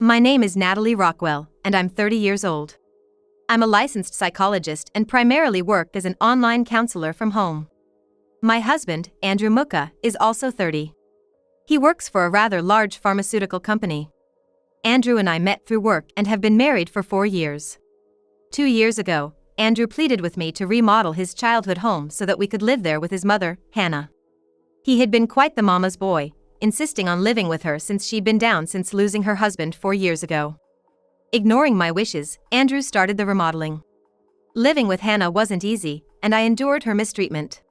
My name is Natalie Rockwell, and I'm 30 years old. I'm a licensed psychologist and primarily work as an online counselor from home. My husband, Andrew Muka, is also 30. He works for a rather large pharmaceutical company. Andrew and I met through work and have been married for 4 years. 2 years ago, Andrew pleaded with me to remodel his childhood home so that we could live there with his mother, Hannah. He had been quite the mama's boy, insisting on living with her since she'd been down since losing her husband 4 years ago. Ignoring my wishes, Andrew started the remodeling. Living with Hannah wasn't easy, and I endured her mistreatment.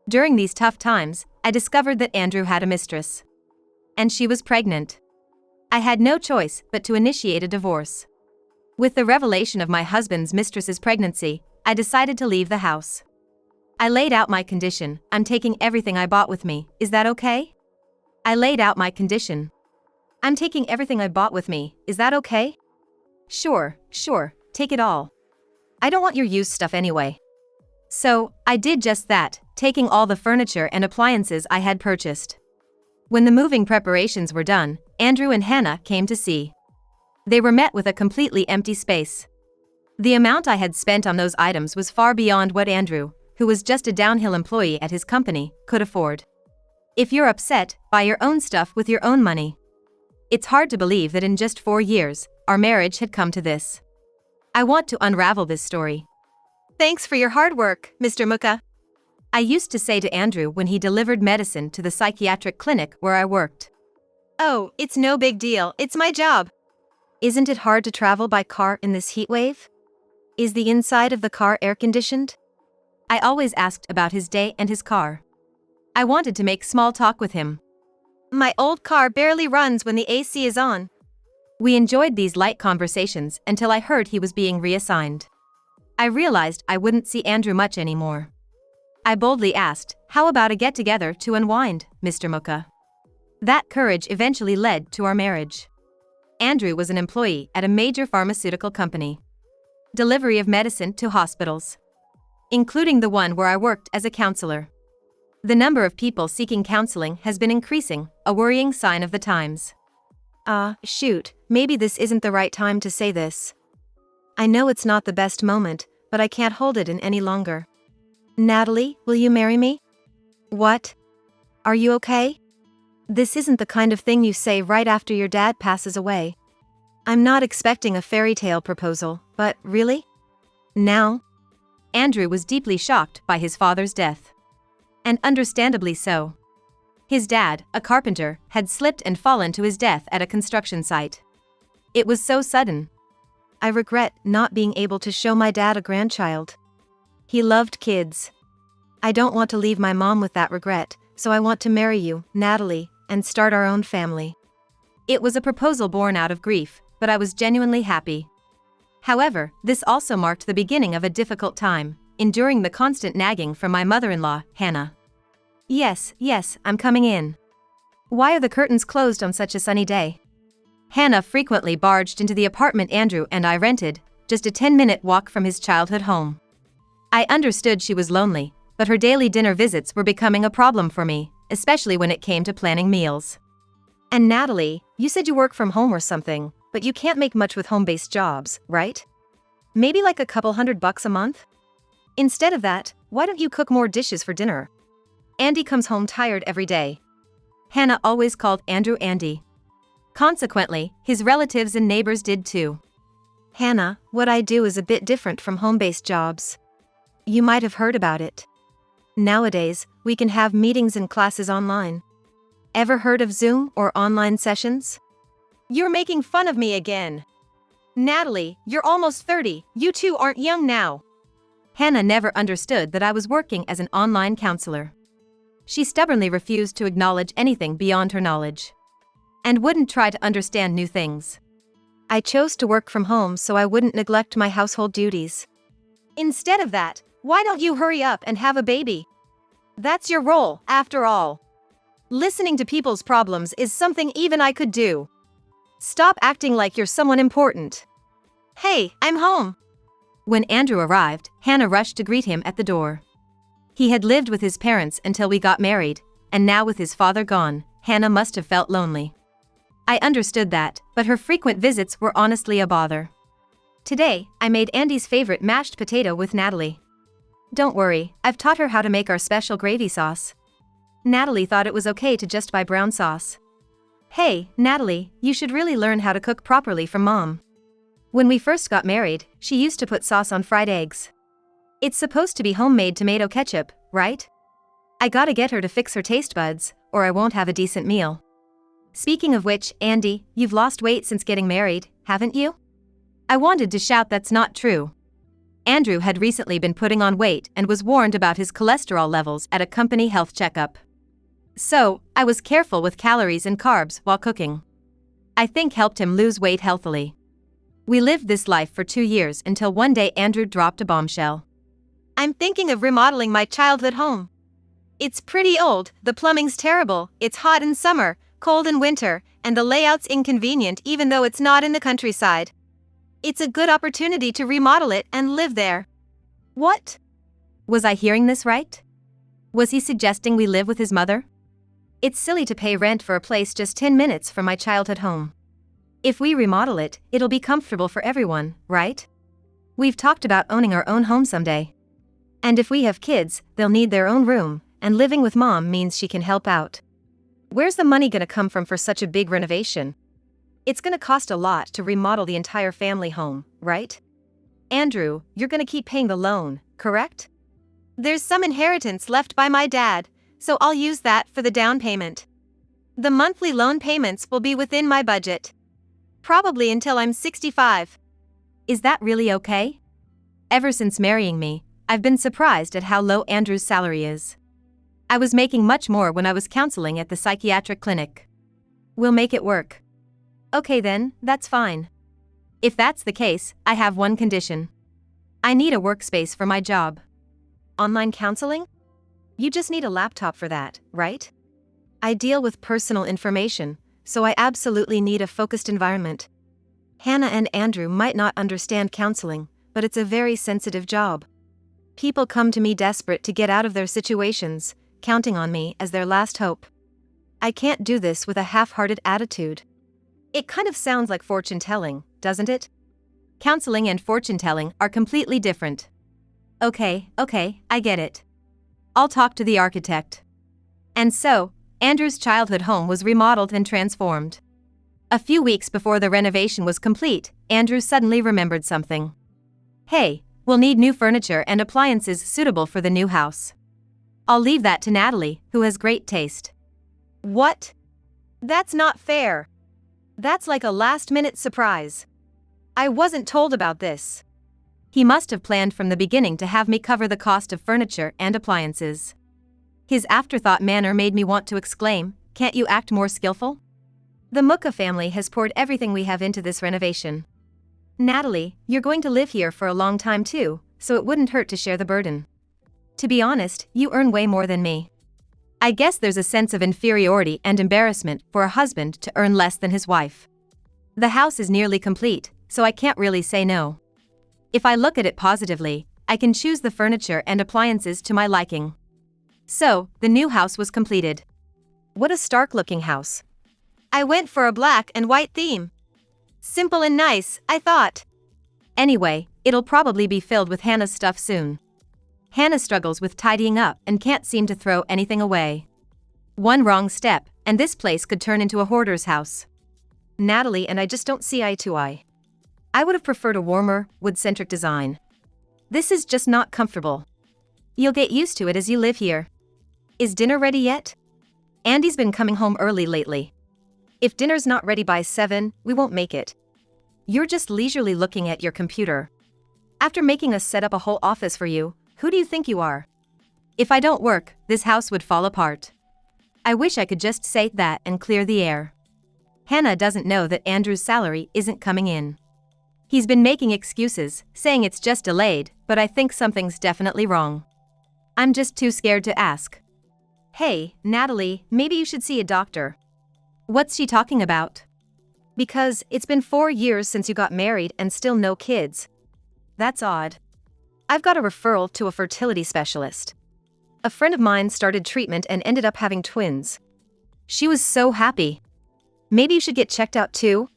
During these tough times, I discovered that Andrew had a mistress. And she was pregnant. I had no choice but to initiate a divorce. With the revelation of my husband's mistress's pregnancy, I decided to leave the house. I laid out my condition: I'm taking everything I bought with me, is that okay? I laid out my condition. I'm taking everything I bought with me, is that okay? Sure, take it all. I don't want your used stuff anyway. So, I did just that, taking all the furniture and appliances I had purchased. When the moving preparations were done, Andrew and Hannah came to see. They were met with a completely empty space. The amount I had spent on those items was far beyond what Andrew, who was just a downhill employee at his company, could afford. If you're upset, buy your own stuff with your own money. It's hard to believe that in just 4 years, our marriage had come to this. I want to unravel this story. Thanks for your hard work, Mr. Muka. I used to say to Andrew when he delivered medicine to the psychiatric clinic where I worked. Oh, it's no big deal, it's my job. Isn't it hard to travel by car in this heat wave? Is the inside of the car air-conditioned? I always asked about his day and his car. I wanted to make small talk with him. My old car barely runs when the AC is on. We enjoyed these light conversations until I heard he was being reassigned. I realized I wouldn't see Andrew much anymore. I boldly asked, how about a get-together to unwind, Mr. Muka? That courage eventually led to our marriage. Andrew was an employee at a major pharmaceutical company. Delivery of medicine to hospitals, including the one where I worked as a counselor. The number of people seeking counseling has been increasing, a worrying sign of the times. Shoot, maybe this isn't the right time to say this. I know it's not the best moment, but I can't hold it in any longer. Natalie, will you marry me? What? Are you okay? This isn't the kind of thing you say right after your dad passes away. I'm not expecting a fairy tale proposal, but really? Now? Andrew was deeply shocked by his father's death. And understandably so. His dad, a carpenter, had slipped and fallen to his death at a construction site. It was so sudden. I regret not being able to show my dad a grandchild. He loved kids. I don't want to leave my mom with that regret, so I want to marry you, Natalie, and start our own family. It was a proposal born out of grief, but I was genuinely happy. However, this also marked the beginning of a difficult time, enduring the constant nagging from my mother-in-law, Hannah. Yes, I'm coming in. Why are the curtains closed on such a sunny day? Hannah frequently barged into the apartment Andrew and I rented, just a 10-minute walk from his childhood home. I understood she was lonely, but her daily dinner visits were becoming a problem for me, especially when it came to planning meals. And Natalie, you said you work from home or something, but you can't make much with home-based jobs, right? Maybe like a couple $100 a month? Instead of that, why don't you cook more dishes for dinner? Andy comes home tired every day. Hannah always called Andrew Andy. Consequently, his relatives and neighbors did too. Hannah, what I do is a bit different from home-based jobs. You might have heard about it. Nowadays, we can have meetings and classes online. Ever heard of Zoom or online sessions? You're making fun of me again. Natalie, you're almost 30, you two aren't young now. Hannah never understood that I was working as an online counselor. She stubbornly refused to acknowledge anything beyond her knowledge. And wouldn't try to understand new things. I chose to work from home so I wouldn't neglect my household duties. Instead of that, why don't you hurry up and have a baby? That's your role, after all. Listening to people's problems is something even I could do. Stop acting like you're someone important. Hey, I'm home. When Andrew arrived, Hannah rushed to greet him at the door. He had lived with his parents until we got married, and now with his father gone, Hannah must have felt lonely. I understood that, but her frequent visits were honestly a bother. Today, I made Andy's favorite mashed potato with Natalie. Don't worry, I've taught her how to make our special gravy sauce. Natalie thought it was okay to just buy brown sauce. Hey, Natalie, you should really learn how to cook properly from Mom. When we first got married, she used to put sauce on fried eggs. It's supposed to be homemade tomato ketchup, right? I gotta get her to fix her taste buds, or I won't have a decent meal. Speaking of which, Andy, you've lost weight since getting married, haven't you? I wanted to shout that's not true. Andrew had recently been putting on weight and was warned about his cholesterol levels at a company health checkup. So, I was careful with calories and carbs while cooking. I think helped him lose weight healthily. We lived this life for 2 years until one day Andrew dropped a bombshell. I'm thinking of remodeling my childhood home. It's pretty old, the plumbing's terrible, it's hot in summer, cold in winter, and the layout's inconvenient even though it's not in the countryside. It's a good opportunity to remodel it and live there. What? Was I hearing this right? Was he suggesting we live with his mother? It's silly to pay rent for a place just 10 minutes from my childhood home. If we remodel it, it'll be comfortable for everyone, right? We've talked about owning our own home someday. And if we have kids, they'll need their own room, and living with Mom means she can help out. Where's the money gonna come from for such a big renovation? It's gonna cost a lot to remodel the entire family home, right? Andrew, you're gonna keep paying the loan, correct? There's some inheritance left by my dad, so I'll use that for the down payment. The monthly loan payments will be within my budget. Probably until I'm 65. Is that really okay? Ever since marrying me, I've been surprised at how low Andrew's salary is. I was making much more when I was counseling at the psychiatric clinic. We'll make it work. Okay then, that's fine. If that's the case, I have one condition. I need a workspace for my job. Online counseling? You just need a laptop for that, right? I deal with personal information, so I absolutely need a focused environment. Hannah and Andrew might not understand counseling, but it's a very sensitive job. People come to me desperate to get out of their situations, counting on me as their last hope. I can't do this with a half-hearted attitude. It kind of sounds like fortune-telling, doesn't it? Counseling and fortune-telling are completely different. Okay, I get it. I'll talk to the architect. And so, Andrew's childhood home was remodeled and transformed. A few weeks before the renovation was complete, Andrew suddenly remembered something. Hey, we'll need new furniture and appliances suitable for the new house. I'll leave that to Natalie, who has great taste. What? That's not fair. That's like a last-minute surprise. I wasn't told about this. He must have planned from the beginning to have me cover the cost of furniture and appliances. His afterthought manner made me want to exclaim, "Can't you act more skillful?" The Muka family has poured everything we have into this renovation. Natalie, you're going to live here for a long time too, so it wouldn't hurt to share the burden. To be honest, you earn way more than me. I guess there's a sense of inferiority and embarrassment for a husband to earn less than his wife. The house is nearly complete, so I can't really say no. If I look at it positively, I can choose the furniture and appliances to my liking. So, the new house was completed. What a stark-looking house. I went for a black and white theme. Simple and nice, I thought. Anyway, it'll probably be filled with Hannah's stuff soon. Hannah struggles with tidying up and can't seem to throw anything away. One wrong step, and this place could turn into a hoarder's house. Natalie and I just don't see eye to eye. I would have preferred a warmer, wood-centric design. This is just not comfortable. You'll get used to it as you live here. Is dinner ready yet? Andy's been coming home early lately. If dinner's not ready by 7, we won't make it. You're just leisurely looking at your computer. After making us set up a whole office for you, who do you think you are? If I don't work, this house would fall apart. I wish I could just say that and clear the air. Hannah doesn't know that Andrew's salary isn't coming in. He's been making excuses, saying it's just delayed, but I think something's definitely wrong. I'm just too scared to ask. Hey, Natalie, maybe you should see a doctor. What's she talking about? Because it's been 4 years since you got married and still no kids. That's odd. I've got a referral to a fertility specialist. A friend of mine started treatment and ended up having twins. She was so happy. Maybe you should get checked out too?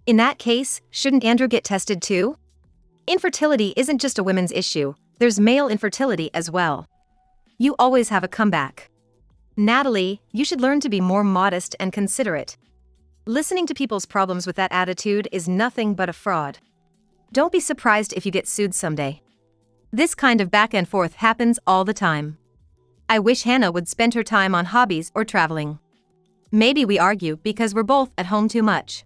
In that case, shouldn't Andrew get tested too? Infertility isn't just a women's issue, there's male infertility as well. You always have a comeback. Natalie, you should learn to be more modest and considerate. Listening to people's problems with that attitude is nothing but a fraud. Don't be surprised if you get sued someday. This kind of back and forth happens all the time. I wish Hannah would spend her time on hobbies or traveling. Maybe we argue because we're both at home too much.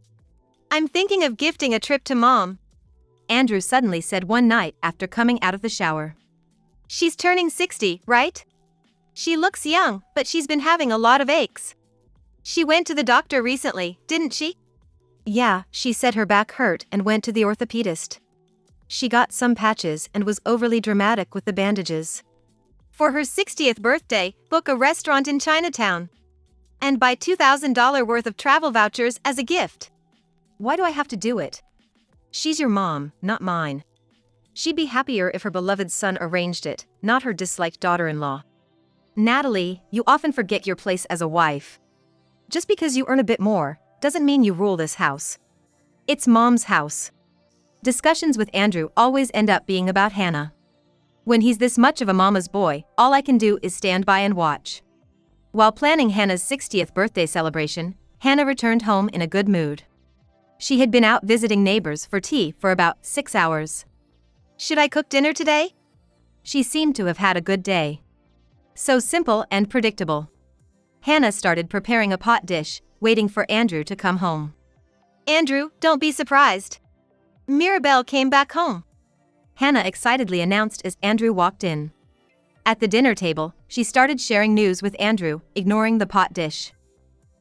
I'm thinking of gifting a trip to Mom, Andrew suddenly said one night after coming out of the shower. She's turning 60, right? She looks young, but she's been having a lot of aches. She went to the doctor recently, didn't she? Yeah, she said her back hurt and went to the orthopedist. She got some patches and was overly dramatic with the bandages. For her 60th birthday, book a restaurant in Chinatown. And buy $2,000 worth of travel vouchers as a gift. Why do I have to do it? She's your mom, not mine. She'd be happier if her beloved son arranged it, not her disliked daughter-in-law. Natalie, you often forget your place as a wife. Just because you earn a bit more, doesn't mean you rule this house. It's Mom's house. Discussions with Andrew always end up being about Hannah. When he's this much of a mama's boy, all I can do is stand by and watch. While planning Hannah's 60th birthday celebration, Hannah returned home in a good mood. She had been out visiting neighbors for tea for about 6 hours. Should I cook dinner today? She seemed to have had a good day. So simple and predictable. Hannah started preparing a pot dish, waiting for Andrew to come home. Andrew, don't be surprised. Mirabelle came back home, Hannah excitedly announced as Andrew walked in. At the dinner table, she started sharing news with Andrew, ignoring the pot dish.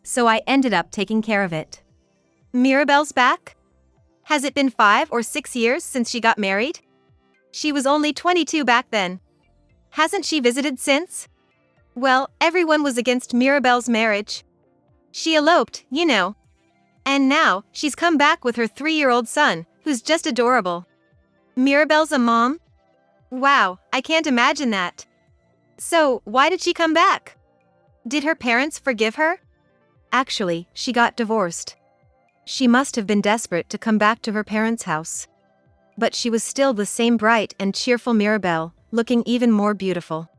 So I ended up taking care of it. Mirabelle's back? Has it been 5 or 6 years since she got married? She was only 22 back then. Hasn't she visited since? Well, everyone was against Mirabelle's marriage. She eloped, you know. And now, she's come back with her 3-year-old son, who's just adorable. Mirabelle's a mom? Wow, I can't imagine that. So, why did she come back? Did her parents forgive her? Actually, she got divorced. She must have been desperate to come back to her parents' house. But she was still the same bright and cheerful Mirabelle, looking even more beautiful.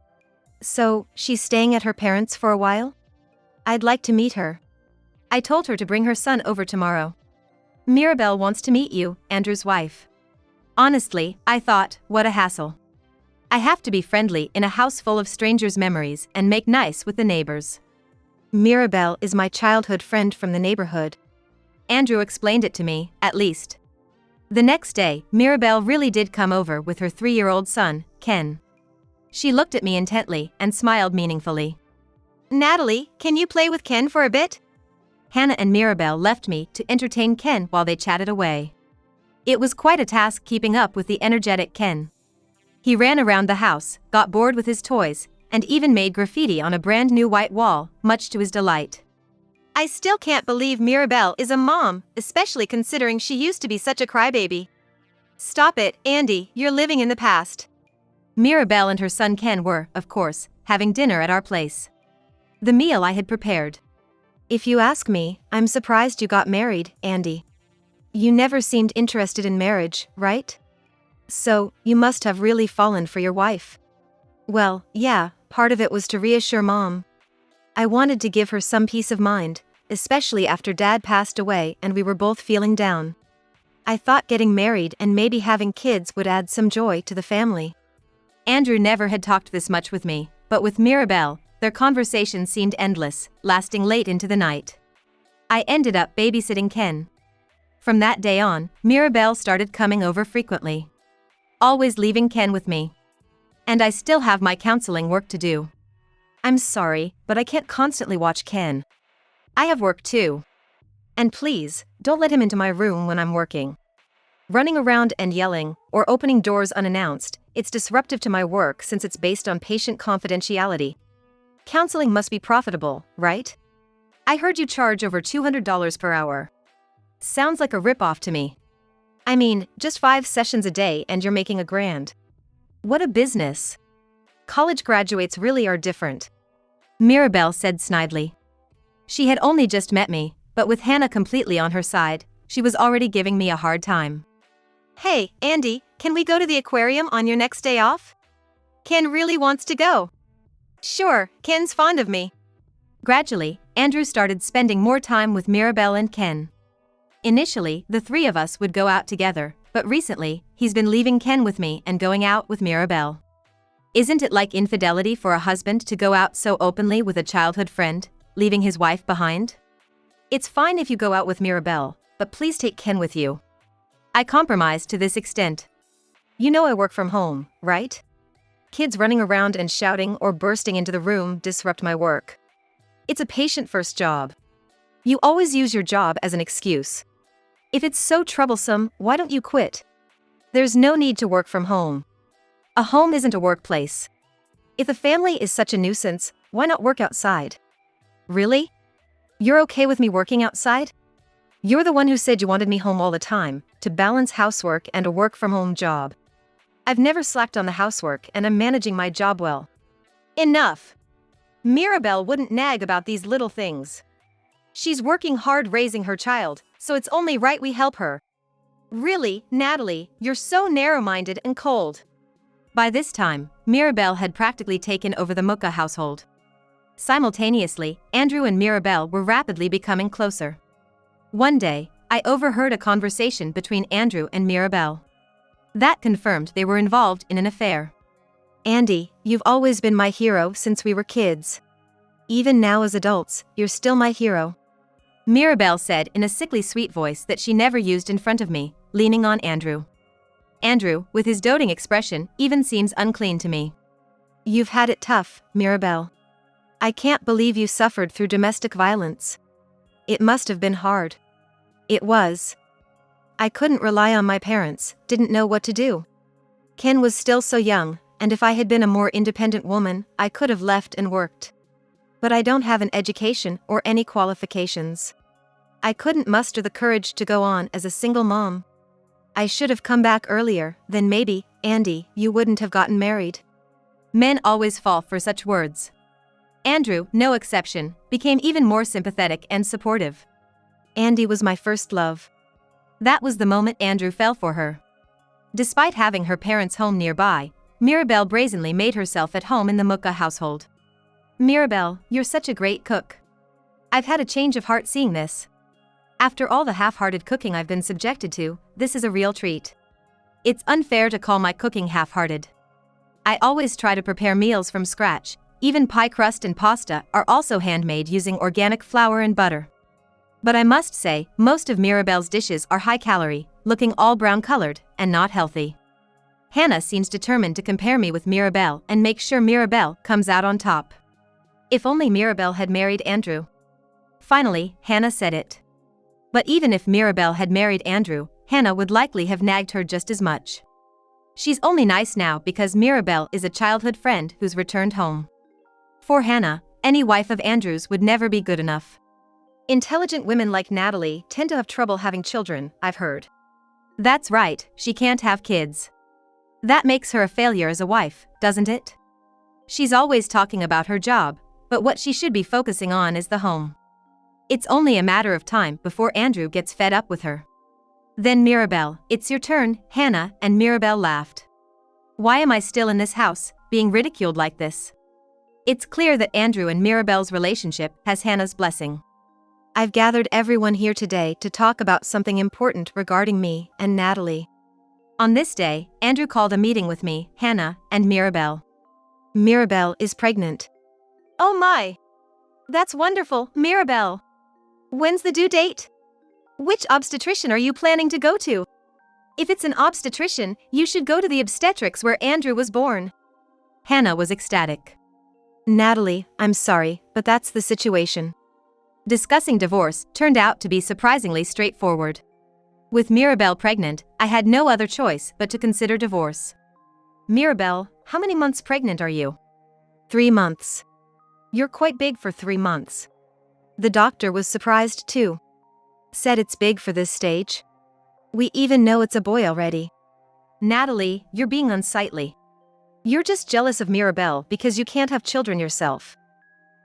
So, she's staying at her parents' for a while? I'd like to meet her. I told her to bring her son over tomorrow. Mirabelle wants to meet you, Andrew's wife. Honestly, I thought, what a hassle. I have to be friendly in a house full of strangers' memories and make nice with the neighbors. Mirabelle is my childhood friend from the neighborhood. Andrew explained it to me, at least. The next day, Mirabelle really did come over with her 3-year-old son, Ken. She looked at me intently and smiled meaningfully. Natalie, can you play with Ken for a bit? Hannah and Mirabelle left me to entertain Ken while they chatted away. It was quite a task keeping up with the energetic Ken. He ran around the house, got bored with his toys, and even made graffiti on a brand new white wall, much to his delight. I still can't believe Mirabelle is a mom, especially considering she used to be such a crybaby. Stop it, Andy, you're living in the past. Mirabelle and her son Ken were, of course, having dinner at our place. The meal I had prepared. If you ask me, I'm surprised you got married, Andy. You never seemed interested in marriage, right? So, you must have really fallen for your wife. Well, yeah, part of it was to reassure Mom. I wanted to give her some peace of mind, especially after Dad passed away and we were both feeling down. I thought getting married and maybe having kids would add some joy to the family. Andrew never had talked this much with me, but with Mirabelle, their conversation seemed endless, lasting late into the night. I ended up babysitting Ken. From that day on, Mirabelle started coming over frequently. Always leaving Ken with me. And I still have my counseling work to do. I'm sorry, but I can't constantly watch Ken. I have work too. And please, don't let him into my room when I'm working. Running around and yelling, or opening doors unannounced, it's disruptive to my work since it's based on patient confidentiality. Counseling must be profitable, right? I heard you charge over $200 per hour. Sounds like a ripoff to me. I mean, just 5 sessions a day and you're making $1,000. What a business. College graduates really are different. Mirabelle said snidely. She had only just met me, but with Hannah completely on her side, she was already giving me a hard time. "Hey, Andy, can we go to the aquarium on your next day off?" Ken really wants to go. "Sure, Ken's fond of me." Gradually, Andrew started spending more time with Mirabelle and Ken. Initially, the three of us would go out together, but recently, he's been leaving Ken with me and going out with Mirabelle. Isn't it like infidelity for a husband to go out so openly with a childhood friend, leaving his wife behind? "It's fine if you go out with Mirabelle, but please take Ken with you." I compromised to this extent. "You know I work from home, right? Kids running around and shouting or bursting into the room disrupt my work. It's a patient-first job. You always use your job as an excuse. If it's so troublesome, why don't you quit? There's no need to work from home. A home isn't a workplace. If the family is such a nuisance, why not work outside?" "Really? You're okay with me working outside? You're the one who said you wanted me home all the time, to balance housework and a work-from-home job. I've never slacked on the housework and I'm managing my job well." "Enough. Mirabelle wouldn't nag about these little things. She's working hard raising her child, so it's only right we help her." "Really, Natalie, you're so narrow-minded and cold." By this time, Mirabelle had practically taken over the Muka household. Simultaneously, Andrew and Mirabelle were rapidly becoming closer. One day, I overheard a conversation between Andrew and Mirabelle. That confirmed they were involved in an affair. "Andy, you've always been my hero since we were kids. Even now as adults, you're still my hero," Mirabelle said in a sickly sweet voice that she never used in front of me, leaning on Andrew. Andrew, with his doting expression, even seems unclean to me. "You've had it tough, Mirabelle. I can't believe you suffered through domestic violence. It must have been hard." "It was. I couldn't rely on my parents, didn't know what to do. Ken was still so young, and if I had been a more independent woman, I could have left and worked. But I don't have an education or any qualifications. I couldn't muster the courage to go on as a single mom. I should have come back earlier, then maybe, Andy, you wouldn't have gotten married." Men always fall for such words. Andrew, no exception, became even more sympathetic and supportive. "Andy was my first love." That was the moment Andrew fell for her. Despite having her parents' home nearby, Mirabelle brazenly made herself at home in the Muka household. "Mirabelle, you're such a great cook. I've had a change of heart seeing this. After all the half-hearted cooking I've been subjected to, this is a real treat. It's unfair to call my cooking half-hearted. I always try to prepare meals from scratch, even pie crust and pasta are also handmade using organic flour and butter. But I must say, most of Mirabelle's dishes are high-calorie, looking all brown-colored, and not healthy. Hannah seems determined to compare me with Mirabelle and make sure Mirabelle comes out on top. If only Mirabelle had married Andrew." Finally, Hannah said it. But even if Mirabelle had married Andrew, Hannah would likely have nagged her just as much. She's only nice now because Mirabelle is a childhood friend who's returned home. For Hannah, any wife of Andrew's would never be good enough. "Intelligent women like Natalie tend to have trouble having children, I've heard." "That's right, she can't have kids. That makes her a failure as a wife, doesn't it? She's always talking about her job, but what she should be focusing on is the home. It's only a matter of time before Andrew gets fed up with her." "Then Mirabelle, it's your turn," Hannah and Mirabelle laughed. "Why am I still in this house, being ridiculed like this?" It's clear that Andrew and Mirabelle's relationship has Hannah's blessing. "I've gathered everyone here today to talk about something important regarding me and Natalie." On this day, Andrew called a meeting with me, Hannah, and Mirabelle. "Mirabelle is pregnant." "Oh my! That's wonderful, Mirabelle. When's the due date? Which obstetrician are you planning to go to? If it's an obstetrician, you should go to the obstetrics where Andrew was born." Hannah was ecstatic. "Natalie, I'm sorry, but that's the situation." Discussing divorce turned out to be surprisingly straightforward. With Mirabelle pregnant, I had no other choice but to consider divorce. "Mirabelle, how many months pregnant are you?" 3 months. "You're quite big for 3 months." The doctor was surprised too. Said it's big for this stage. "We even know it's a boy already." "Natalie, you're being unsightly. You're just jealous of Mirabelle because you can't have children yourself.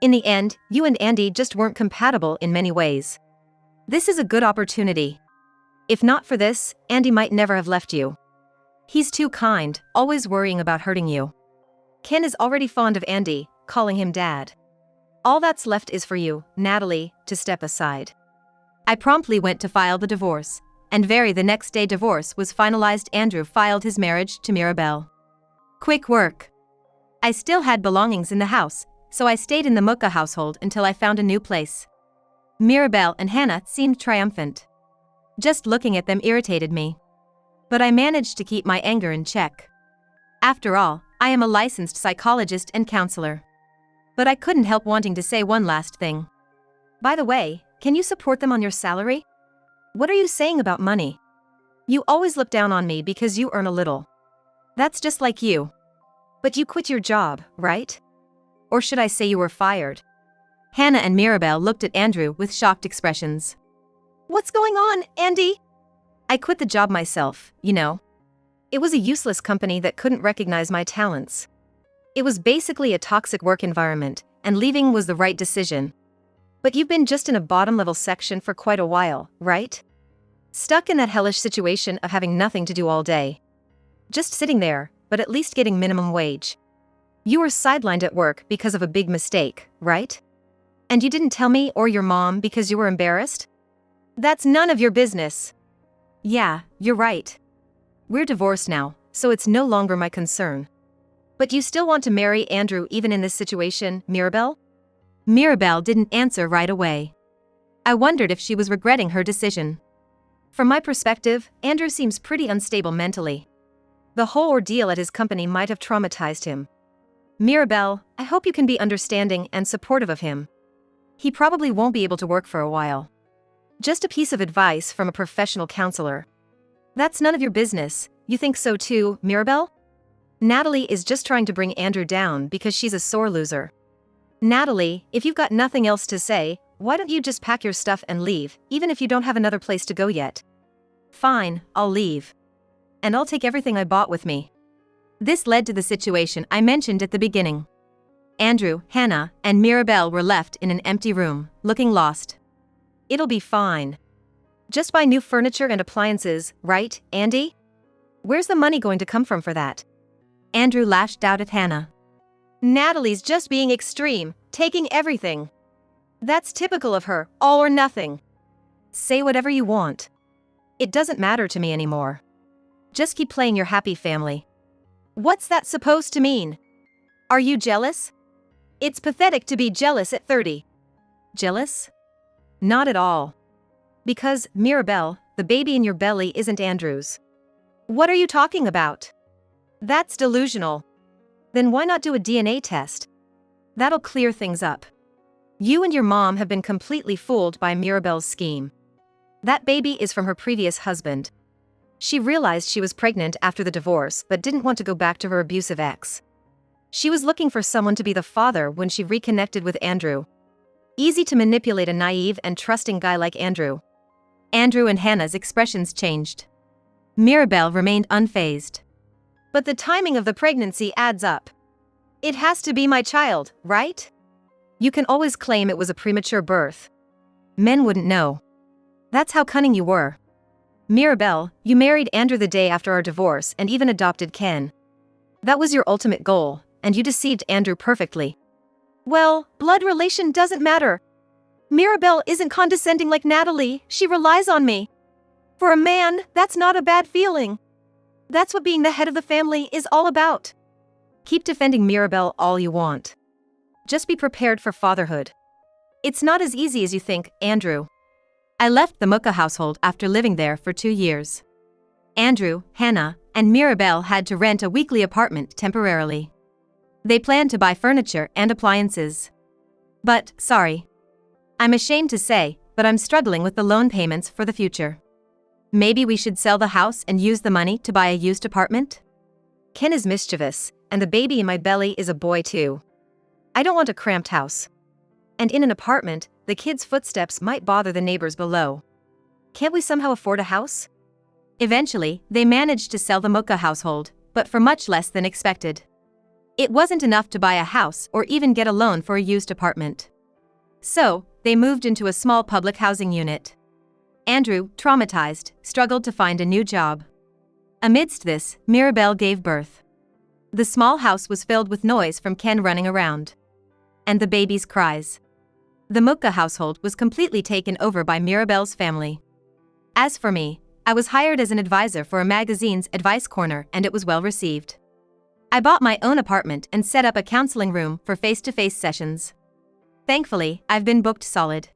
In the end, you and Andy just weren't compatible in many ways. This is a good opportunity. If not for this, Andy might never have left you. He's too kind, always worrying about hurting you. Ken is already fond of Andy, calling him dad. All that's left is for you, Natalie, to step aside. I promptly went to file the divorce, and the next day divorce was finalized. Andrew filed his marriage to Mirabelle. Quick work. I still had belongings in the house, so I stayed in the Muka household until I found a new place. Mirabelle and Hannah seemed triumphant. Just looking at them irritated me. But I managed to keep my anger in check. After all, I am a licensed psychologist and counselor. But I couldn't help wanting to say one last thing. By the way, can you support them on your salary? What are you saying about money? You always look down on me because you earn a little. That's just like you. But you quit your job, right? Or should I say you were fired? Hannah and Mirabelle looked at Andrew with shocked expressions. What's going on, Andy? I quit the job myself, you know. It was a useless company that couldn't recognize my talents. It was basically a toxic work environment, and leaving was the right decision. But you've been just in a bottom-level section for quite a while, right? Stuck in that hellish situation of having nothing to do all day. Just sitting there, but at least getting minimum wage. You were sidelined at work because of a big mistake, right? And you didn't tell me or your mom because you were embarrassed? That's none of your business. Yeah, you're right. We're divorced now, so it's no longer my concern. But you still want to marry Andrew even in this situation, Mirabelle? Mirabelle didn't answer right away. I wondered if she was regretting her decision. From my perspective, Andrew seems pretty unstable mentally. The whole ordeal at his company might have traumatized him. Mirabelle, I hope you can be understanding and supportive of him. He probably won't be able to work for a while. Just a piece of advice from a professional counselor. That's none of your business. You think so too, Mirabelle? Natalie is just trying to bring Andrew down because she's a sore loser. Natalie, if you've got nothing else to say, why don't you just pack your stuff and leave, even if you don't have another place to go yet? Fine, I'll leave. And I'll take everything I bought with me. This led to the situation I mentioned at the beginning. Andrew, Hannah, and Mirabelle were left in an empty room, looking lost. It'll be fine. Just buy new furniture and appliances, right, Andy? Where's the money going to come from for that? Andrew lashed out at Hannah. Natalie's just being extreme, taking everything. That's typical of her, all or nothing. Say whatever you want. It doesn't matter to me anymore. Just keep playing your happy family. What's that supposed to mean? Are you jealous? It's pathetic to be jealous at 30. Jealous? Not at all. Because, Mirabelle, the baby in your belly isn't Andrew's. What are you talking about? That's delusional. Then why not do a DNA test? That'll clear things up. You and your mom have been completely fooled by Mirabelle's scheme. That baby is from her previous husband. She realized she was pregnant after the divorce but didn't want to go back to her abusive ex. She was looking for someone to be the father when she reconnected with Andrew. Easy to manipulate a naive and trusting guy like Andrew. Andrew and Hannah's expressions changed. Mirabelle remained unfazed. But the timing of the pregnancy adds up. It has to be my child, right? You can always claim it was a premature birth. Men wouldn't know. That's how cunning you were. Mirabelle, you married Andrew the day after our divorce and even adopted Ken. That was your ultimate goal, and you deceived Andrew perfectly. Well, blood relation doesn't matter. Mirabelle isn't condescending like Natalie, she relies on me. For a man, that's not a bad feeling. That's what being the head of the family is all about. Keep defending Mirabelle all you want. Just be prepared for fatherhood. It's not as easy as you think, Andrew. I left the Muka household after living there for 2 years. Andrew, Hannah, and Mirabelle had to rent a weekly apartment temporarily. They planned to buy furniture and appliances. But, sorry. I'm ashamed to say, but I'm struggling with the loan payments for the future. Maybe we should sell the house and use the money to buy a used apartment? Ken is mischievous, and the baby in my belly is a boy too. I don't want a cramped house. And in an apartment, the kids' footsteps might bother the neighbors below. Can't we somehow afford a house? Eventually, they managed to sell the Muka household, but for much less than expected. It wasn't enough to buy a house or even get a loan for a used apartment. So, they moved into a small public housing unit. Andrew, traumatized, struggled to find a new job. Amidst this, Mirabelle gave birth. The small house was filled with noise from Ken running around. And the baby's cries. The Muka household was completely taken over by Mirabelle's family. As for me, I was hired as an advisor for a magazine's advice corner, and it was well received. I bought my own apartment and set up a counseling room for face-to-face sessions. Thankfully, I've been booked solid.